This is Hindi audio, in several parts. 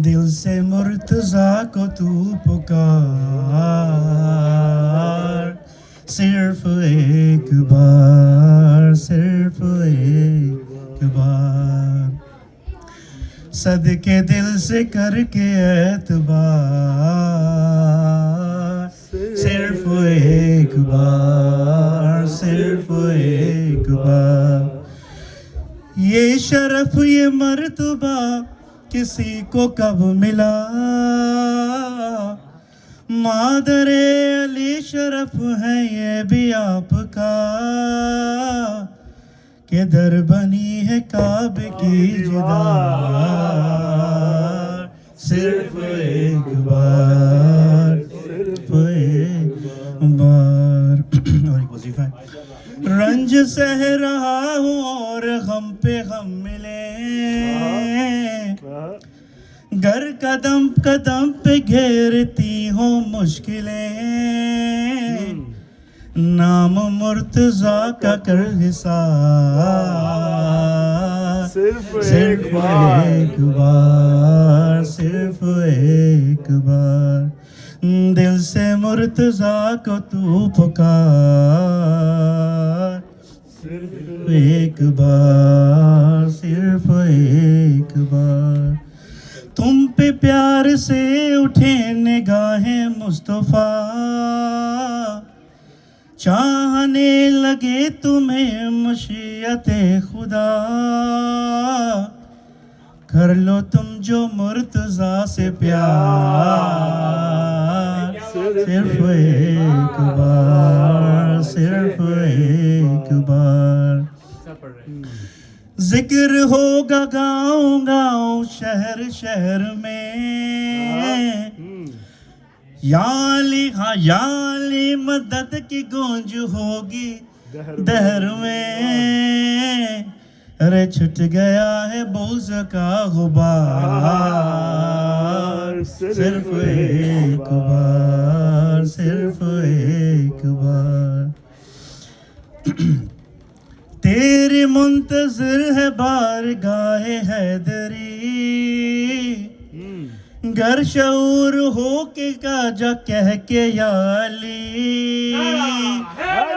दिल से मुर्तजा को तू पुकार, सिर्फ एक बार, सिर्फ एक बार, सदके दिल से करके एतबार, सिर्फ एक बार, सिर्फ एक बार। ये शरफ ये मर्तबा किसी को कब मिला, मादरे अली शरफ है ये भी आपका, के दर बनी है काब की जिदार, सिर्फ एक बार, सिर्फ एक बार। और एक वजीफा है। रंज सह रहा हूँ और गम पे गम मिले, घर कदम कदम पे घेरती हो मुश्किलें, नाम मुर्तजा का कर हिसार, सिर्फ एक बार, सिर्फ एक बार, दिल से मुर्तजा को तू पुकार, सिर्फ एक बार, सिर्फ एक बार। तुम पे प्यार से उठे निगाहें मुस्तफा, चाहने लगे तुम्हें मशीयते खुदा, कर लो तुम जो मुर्तजा से प्यार, सिर्फ एक बार, सिर्फ एक बार। जिक्र होगा गाँव गाँव शहर शहर में, या अली हाँ या अली मदद की गूंज होगी दहर में, अरे छुट गया है बोझ का गुबार, सिर्फ एक बार, सिर्फ एक बार। तेरी मुंतज़िर है बारगाहे हैदरी, घर शऊर हो के काजा कह के या अली,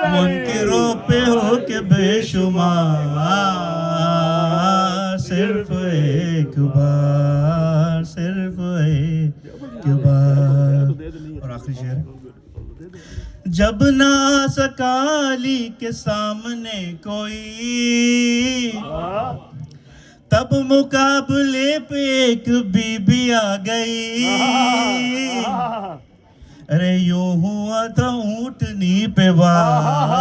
मुनकिरों पे हो के बेशुमार, सिर्फ एक बार, सिर्फ एक बार। और आखिरी शेर, जब ना सका अली के सामने कोई, तब मुकाबले पे एक बीबी आ गई, अरे यूं हुआ था ऊंटनी पे वार,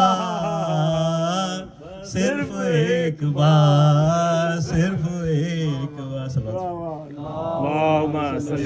सिर्फ एक बार, सिर्फ एक बार।